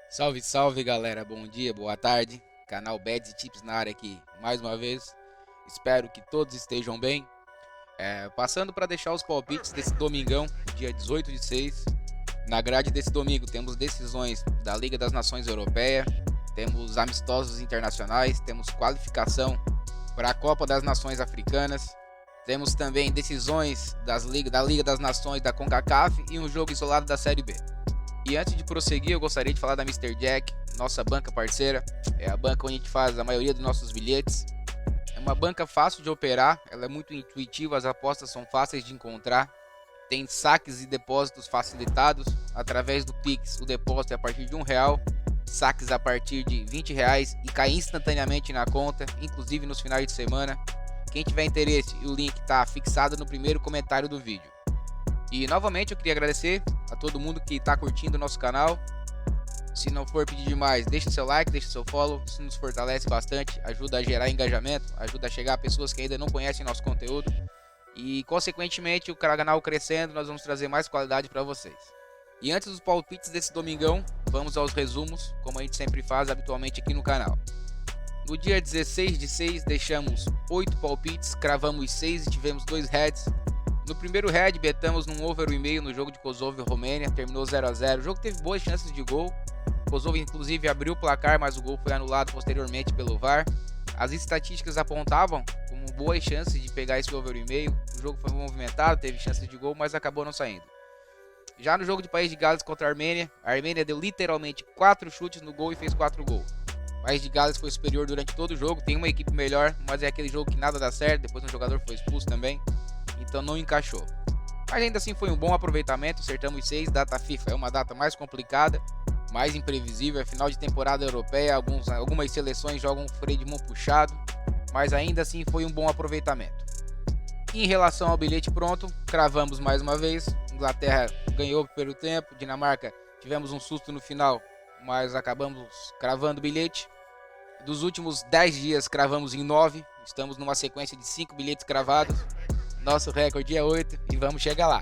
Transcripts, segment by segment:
Salve, salve galera, bom dia, boa tarde. Canal Beds e Tips na área aqui mais uma vez. Espero que todos estejam bem. Passando para deixar os palpites desse domingão, dia 18 de 6. Na grade desse domingo temos decisões da Liga das Nações Europeia, temos amistosos internacionais, temos qualificação para a Copa das Nações Africanas, temos também decisões da Liga das Nações da CONCACAF e um jogo isolado da Série B. E antes de prosseguir, eu gostaria de falar da Mr. Jack, nossa banca parceira. É a banca onde a gente faz a maioria dos nossos bilhetes. É uma banca fácil de operar, ela é muito intuitiva, as apostas são fáceis de encontrar. Tem saques e depósitos facilitados através do Pix. O depósito é a partir de R$1, saques a partir de R$20 e cai instantaneamente na conta, inclusive nos finais de semana. Quem tiver interesse, o link está fixado no primeiro comentário do vídeo. E novamente eu queria agradecer a todo mundo que está curtindo o nosso canal. Se não for pedir demais, deixa seu like, deixa seu follow, isso nos fortalece bastante, ajuda a gerar engajamento, ajuda a chegar a pessoas que ainda não conhecem nosso conteúdo. E consequentemente o canal crescendo, nós vamos trazer mais qualidade para vocês. E antes dos palpites desse domingão, vamos aos resumos, como a gente sempre faz habitualmente aqui no canal. No dia 16 de 6 deixamos 8 palpites, cravamos 6 e tivemos 2 heads. No primeiro head, betamos num over 1,5 no jogo de Kosovo e Romênia, terminou 0-0. O jogo teve boas chances de gol. Kosovo inclusive abriu o placar, mas o gol foi anulado posteriormente pelo VAR. As estatísticas apontavam como boas chances de pegar esse over 1,5. O jogo foi movimentado, teve chances de gol, mas acabou não saindo. Já no jogo de País de Gales contra a Armênia deu literalmente 4 chutes no gol e fez 4 gols. O País de Gales foi superior durante todo o jogo, tem uma equipe melhor, mas é aquele jogo que nada dá certo, depois um jogador foi expulso também. Então não encaixou. Mas ainda assim foi um bom aproveitamento, acertamos 6, data FIFA é uma data mais complicada, mais imprevisível, é final de temporada europeia, algumas seleções jogam um freio de mão puxado, mas ainda assim foi um bom aproveitamento. Em relação ao bilhete pronto, cravamos mais uma vez, Inglaterra ganhou pelo tempo, Dinamarca tivemos um susto no final, mas acabamos cravando o bilhete. Dos últimos 10 dias cravamos em 9, estamos numa sequência de 5 bilhetes cravados. Nosso recorde é 8 e vamos chegar lá.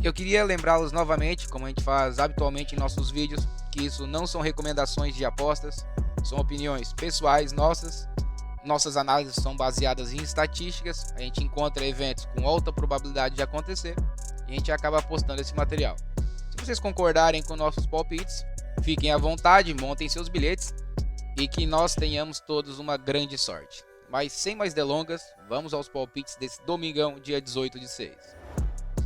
Eu queria lembrá-los novamente, como a gente faz habitualmente em nossos vídeos, que isso não são recomendações de apostas, são opiniões pessoais nossas. Nossas análises são baseadas em estatísticas, a gente encontra eventos com alta probabilidade de acontecer e a gente acaba apostando esse material. Se vocês concordarem com nossos palpites, fiquem à vontade, montem seus bilhetes e que nós tenhamos todos uma grande sorte. Mas sem mais delongas, vamos aos palpites desse domingão, dia 18 de 6.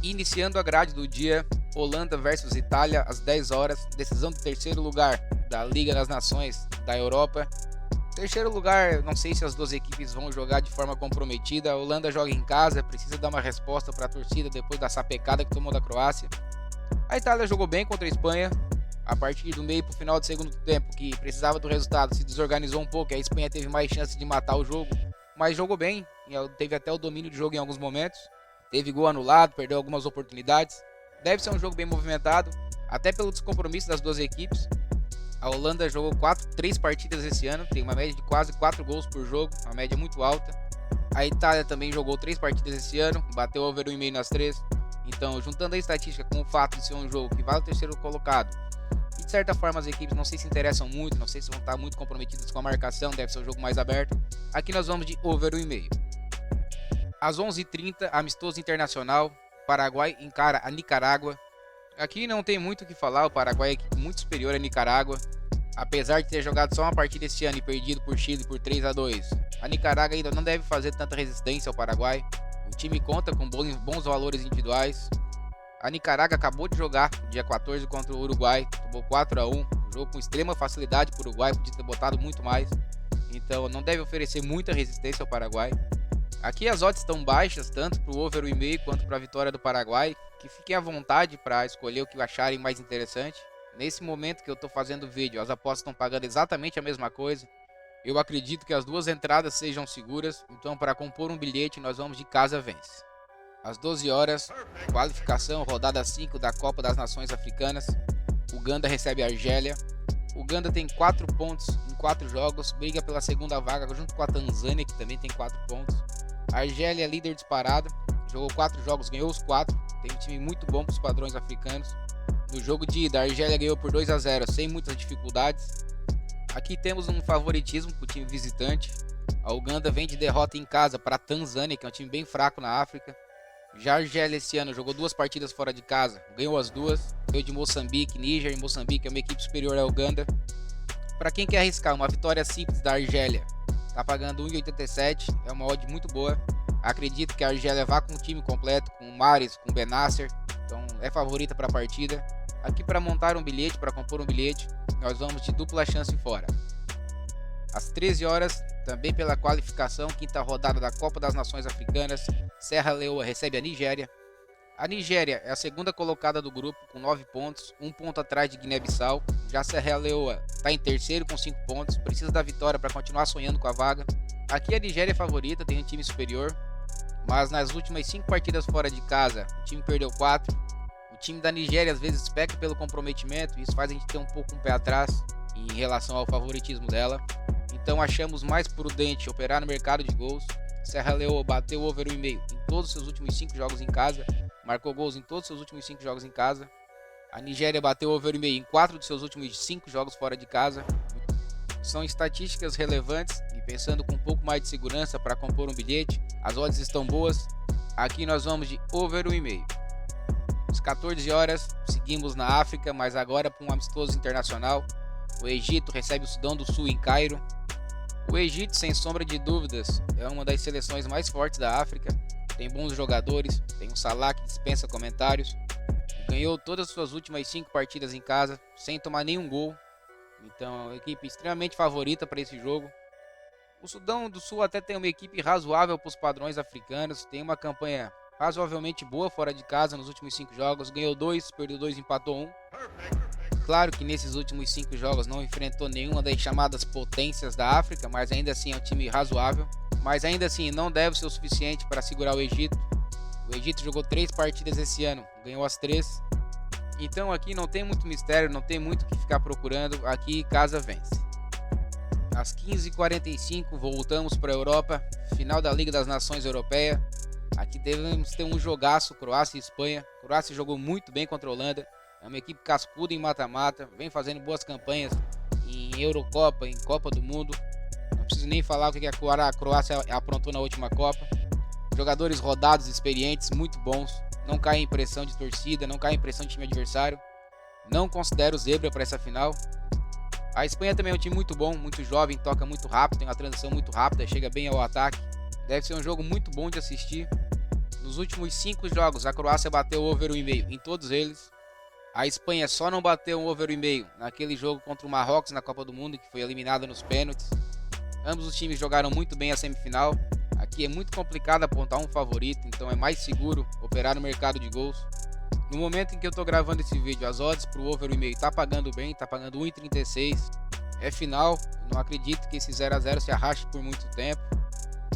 Iniciando a grade do dia, Holanda versus Itália às 10 horas, decisão do terceiro lugar da Liga das Nações da Europa. Terceiro lugar, não sei se as duas equipes vão jogar de forma comprometida. A Holanda joga em casa, precisa dar uma resposta para a torcida depois da sapecada que tomou da Croácia. A Itália jogou bem contra a Espanha. A partir do meio para o final do segundo tempo, que precisava do resultado, se desorganizou um pouco. A Espanha teve mais chance de matar o jogo, mas jogou bem. Teve até o domínio de jogo em alguns momentos. Teve gol anulado, perdeu algumas oportunidades. Deve ser um jogo bem movimentado, até pelo descompromisso das duas equipes. A Holanda jogou 3 partidas esse ano, tem uma média de quase 4 gols por jogo, uma média muito alta. A Itália também jogou 3 partidas esse ano, bateu over 1,5 nas 3. Então, juntando a estatística com o fato de ser um jogo que vale o terceiro colocado, e de certa forma as equipes não sei se interessam muito, não sei se vão estar muito comprometidas com a marcação, deve ser um jogo mais aberto. Aqui nós vamos de over 1,5. Às 11h30, amistoso internacional, Paraguai encara a Nicarágua. Aqui não tem muito o que falar, o Paraguai é equipe muito superior à Nicarágua. Apesar de ter jogado só uma partida esse ano e perdido por Chile por 3-2, a Nicarágua ainda não deve fazer tanta resistência ao Paraguai. O time conta com bons valores individuais. A Nicarágua acabou de jogar dia 14 contra o Uruguai, tomou 4-1, jogo com extrema facilidade para o Uruguai, podia ter botado muito mais, então não deve oferecer muita resistência ao Paraguai. Aqui as odds estão baixas, tanto para o over 1,5 quanto para a vitória do Paraguai, que fiquem à vontade para escolher o que acharem mais interessante. Nesse momento que eu estou fazendo o vídeo, as apostas estão pagando exatamente a mesma coisa. Eu acredito que as duas entradas sejam seguras, então para compor um bilhete nós vamos de casa vence. Às 12 horas, qualificação, rodada 5 da Copa das Nações Africanas. Uganda recebe a Argélia. Uganda tem 4 pontos em 4 jogos, briga pela segunda vaga junto com a Tanzânia, que também tem 4 pontos. A Argélia é líder disparado, jogou 4 jogos, ganhou os 4. Tem um time muito bom para os padrões africanos. No jogo de ida, a Argélia ganhou por 2-0 sem muitas dificuldades. Aqui temos um favoritismo para o time visitante. A Uganda vem de derrota em casa para a Tanzânia, que é um time bem fraco na África. Já a Argélia esse ano jogou 2 partidas fora de casa, ganhou as 2. Ganhou de Moçambique, Níger, e Moçambique é uma equipe superior à Uganda. Para quem quer arriscar uma vitória simples da Argélia, tá pagando 1,87, é uma odd muito boa. Acredito que a Argélia vá com o time completo, com o Mahrez, com o Benasser, então é favorita para a partida. Aqui para montar um bilhete, para compor um bilhete, nós vamos de dupla chance fora. Às 13 horas, também pela qualificação, quinta rodada da Copa das Nações Africanas, Serra Leoa recebe a Nigéria. A Nigéria é a segunda colocada do grupo com 9 pontos, 1 ponto atrás de Guiné-Bissau. Já Serra Leoa está em terceiro com 5 pontos, precisa da vitória para continuar sonhando com a vaga. Aqui a Nigéria é favorita, tem um time superior, mas nas últimas 5 partidas fora de casa, o time perdeu 4. O time da Nigéria às vezes peca pelo comprometimento, e isso faz a gente ter um pouco um pé atrás em relação ao favoritismo dela. Então achamos mais prudente operar no mercado de gols. Serra Leoa bateu over 1,5 em todos os seus últimos 5 jogos em casa, marcou gols em todos os seus últimos 5 jogos em casa. A Nigéria bateu over 1,5 em 4 dos seus últimos 5 jogos fora de casa. São estatísticas relevantes e pensando com um pouco mais de segurança para compor um bilhete, as odds estão boas. Aqui nós vamos de over 1,5. Às 14 horas, seguimos na África, mas agora para um amistoso internacional. O Egito recebe o Sudão do Sul em Cairo. O Egito, sem sombra de dúvidas, é uma das seleções mais fortes da África. Tem bons jogadores, tem um Salah que dispensa comentários. Ganhou todas as suas últimas 5 partidas em casa, sem tomar nenhum gol. Então é uma equipe extremamente favorita para esse jogo. O Sudão do Sul até tem uma equipe razoável para os padrões africanos. Tem uma campanha razoavelmente boa fora de casa nos últimos 5 jogos. Ganhou 2, perdeu 2, empatou 1. Claro que nesses últimos 5 jogos não enfrentou nenhuma das chamadas potências da África, mas ainda assim é um time razoável. Mas ainda assim não deve ser o suficiente para segurar o Egito. O Egito jogou 3 partidas esse ano, ganhou as 3. Então aqui não tem muito mistério, não tem muito o que ficar procurando. Aqui casa vence. Às 15h45 voltamos para a Europa, final da Liga das Nações Europeia. Aqui devemos ter um jogaço, Croácia e Espanha. A Croácia jogou muito bem contra a Holanda. É uma equipe cascuda em mata-mata, vem fazendo boas campanhas em Eurocopa, em Copa do Mundo. Não preciso nem falar o que a Croácia aprontou na última Copa. Jogadores rodados, experientes, muito bons. Não cai em pressão de torcida, não cai em pressão de time adversário. Não considero zebra para essa final. A Espanha também é um time muito bom, muito jovem, toca muito rápido, tem uma transição muito rápida, chega bem ao ataque. Deve ser um jogo muito bom de assistir. Nos últimos 5 jogos, a Croácia bateu over 1,5 em todos eles. A Espanha só não bateu um over 1,5 naquele jogo contra o Marrocos na Copa do Mundo, que foi eliminada nos pênaltis. Ambos os times jogaram muito bem a semifinal. Aqui é muito complicado apontar um favorito, então é mais seguro operar no mercado de gols. No momento em que eu estou gravando esse vídeo, as odds para o over 1,5 está pagando bem, está pagando 1,36. É final, não acredito que esse 0-0 se arraste por muito tempo.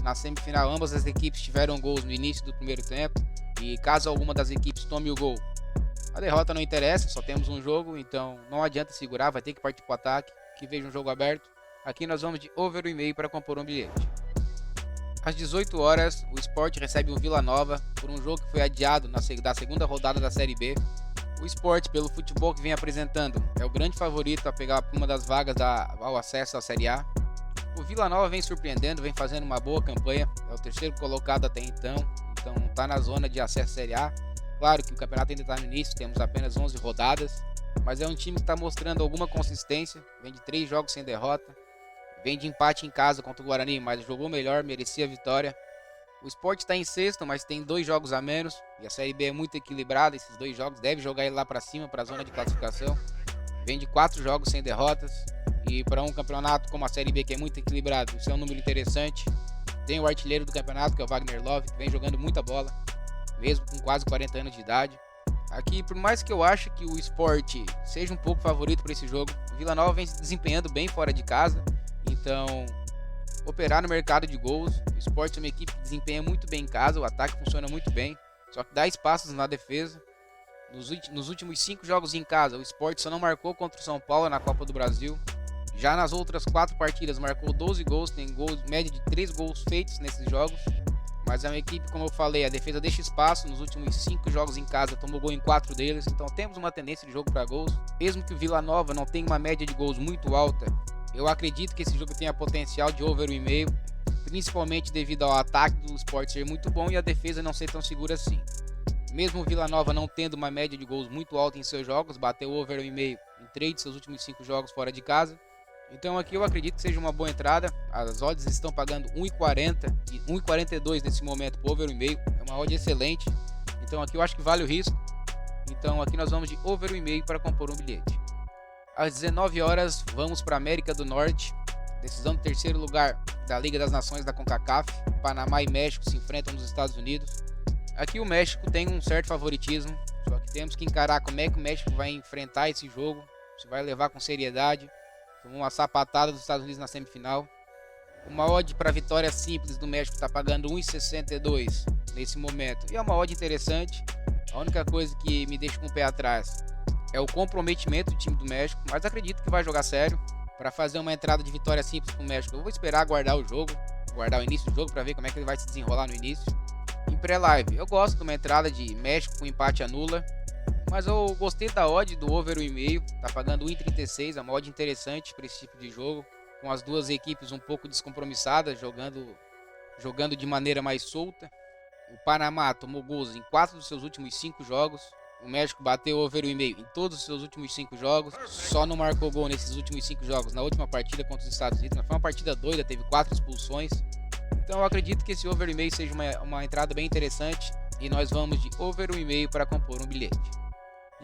Na semifinal, ambas as equipes tiveram gols no início do primeiro tempo, e caso alguma das equipes tome o gol, a derrota não interessa, só temos um jogo, então não adianta segurar, vai ter que partir para o ataque, que veja um jogo aberto. Aqui nós vamos de over 1,5 para compor um bilhete. Às 18 horas, o Sport recebe o Vila Nova por um jogo que foi adiado da segunda rodada da Série B. O Sport, pelo futebol que vem apresentando, é o grande favorito a pegar uma das vagas ao acesso à Série A. O Vila Nova vem surpreendendo, vem fazendo uma boa campanha, é o terceiro colocado até então está na zona de acesso à Série A. Claro que o campeonato ainda está no início, temos apenas 11 rodadas, mas é um time que está mostrando alguma consistência, vem de 3 jogos sem derrota, vem de empate em casa contra o Guarani, mas jogou melhor, merecia a vitória. O Sport está em sexto, mas tem 2 jogos a menos, e a Série B é muito equilibrada, esses 2 jogos deve jogar ele lá para cima, para a zona de classificação. Vem de 4 jogos sem derrotas, e para um campeonato como a Série B, que é muito equilibrado, isso é um número interessante. Tem o artilheiro do campeonato, que é o Wagner Love, que vem jogando muita bola, mesmo com quase 40 anos de idade. Aqui, por mais que eu ache que o Sport seja um pouco favorito para esse jogo, o Vila Nova vem se desempenhando bem fora de casa, então operar no mercado de gols. O Sport é uma equipe que desempenha muito bem em casa, o ataque funciona muito bem, só que dá espaços na defesa. Nos últimos 5 jogos em casa, o Sport só não marcou contra o São Paulo na Copa do Brasil. Já nas outras 4 partidas marcou 12 gols, tem média de 3 gols feitos nesses jogos. Mas é uma equipe, como eu falei, a defesa deixa espaço. Nos últimos 5 jogos em casa tomou gol em 4 deles. Então temos uma tendência de jogo para gols. Mesmo que o Vila Nova não tenha uma média de gols muito alta, eu acredito que esse jogo tenha potencial de over 1,5, principalmente devido ao ataque do Sport ser muito bom e a defesa não ser tão segura assim. Mesmo o Vila Nova não tendo uma média de gols muito alta em seus jogos, bateu over 1,5 em 3 de seus últimos 5 jogos fora de casa. Então aqui eu acredito que seja uma boa entrada. As odds estão pagando 1,40 e 1,42 nesse momento por over 1,5. É uma odd excelente. Então aqui eu acho que vale o risco. Então aqui nós vamos de over 1,5 para compor um bilhete. Às 19 horas vamos para a América do Norte. Decisão do terceiro lugar da Liga das Nações da CONCACAF. Panamá e México se enfrentam nos Estados Unidos. Aqui o México tem um certo favoritismo. Só que temos que encarar como é que o México vai enfrentar esse jogo. Se vai levar com seriedade. Uma sapatada dos Estados Unidos na semifinal. Uma odd para vitória simples do México está pagando 1,62 nesse momento. E é uma odd interessante. A única coisa que me deixa com o pé atrás é o comprometimento do time do México. Mas acredito que vai jogar sério. Para fazer uma entrada de vitória simples com o México, eu vou esperar aguardar o jogo. Aguardar o início do jogo para ver como é que ele vai se desenrolar no início. Em pré-live, eu gosto de uma entrada de México com empate anula. Mas eu gostei da odd do over 1,5, tá pagando 1,36, é uma odd interessante para esse tipo de jogo, com as duas equipes um pouco descompromissadas, jogando de maneira mais solta. O Panamá tomou gols em 4 dos seus últimos 5 jogos, o México bateu over 1,5 em todos os seus últimos 5 jogos, só não marcou gol nesses últimos 5 jogos na última partida contra os Estados Unidos, mas foi uma partida doida, teve 4 expulsões. Então eu acredito que esse over 1,5 seja uma entrada bem interessante e nós vamos de over 1,5 para compor um bilhete.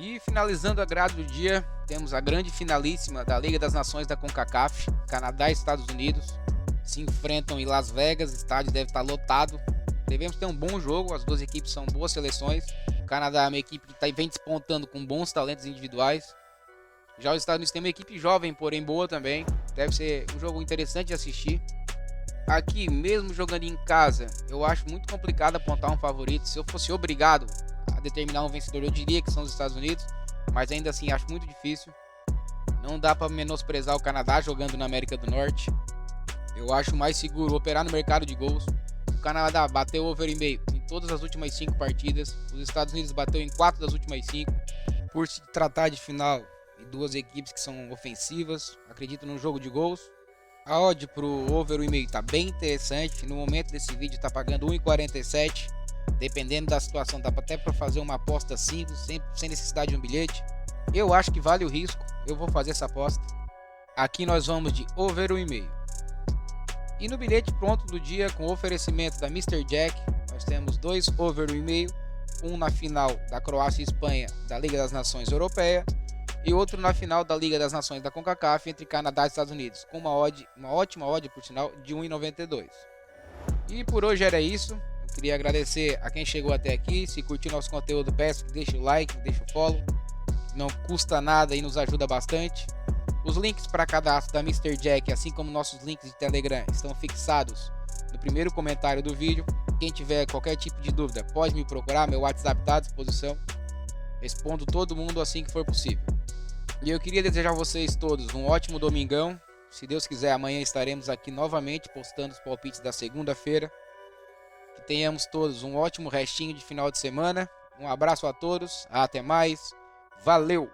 E finalizando a grade do dia, temos a grande finalíssima da Liga das Nações da CONCACAF. Canadá e Estados Unidos se enfrentam em Las Vegas, o estádio deve estar lotado. Devemos ter um bom jogo, as duas equipes são boas seleções. O Canadá é uma equipe que vem despontando com bons talentos individuais. Já os Estados Unidos tem uma equipe jovem, porém boa também. Deve ser um jogo interessante de assistir. Aqui, mesmo jogando em casa, eu acho muito complicado apontar um favorito. Se eu fosse obrigado a determinar um vencedor, eu diria que são os Estados Unidos, mas ainda assim acho muito difícil. Não dá para menosprezar o Canadá jogando na América do Norte. Eu acho mais seguro operar no mercado de gols. O Canadá bateu over 1,5 em todas as últimas 5 partidas. Os Estados Unidos bateu em 4 das últimas 5. Por se tratar de final e duas equipes que são ofensivas, acredito num jogo de gols. A odd pro over 1,5 está bem interessante. No momento desse vídeo está pagando 1,47. Dependendo da situação, dá até para fazer uma aposta simples, sem necessidade de um bilhete. Eu acho que vale o risco, eu vou fazer essa aposta. Aqui nós vamos de over 1,5. E no bilhete pronto do dia, com oferecimento da Mr. Jack, nós temos 2 over 1,5. Um na final da Croácia e Espanha da Liga das Nações Europeia e outro na final da Liga das Nações da CONCACAF entre Canadá e Estados Unidos, com uma ótima odd, por sinal, de 1,92. E por hoje era isso. Queria agradecer a quem chegou até aqui. Se curtiu nosso conteúdo, peço que deixe o like, deixe o follow. Não custa nada e nos ajuda bastante. Os links para cadastro da Mr. Jack, assim como nossos links de Telegram, estão fixados no primeiro comentário do vídeo. Quem tiver qualquer tipo de dúvida, pode me procurar. Meu WhatsApp está à disposição. Respondo todo mundo assim que for possível. E eu queria desejar a vocês todos um ótimo domingão. Se Deus quiser, amanhã estaremos aqui novamente postando os palpites da segunda-feira. Que tenhamos todos um ótimo restinho de final de semana. Um abraço a todos, até mais, valeu!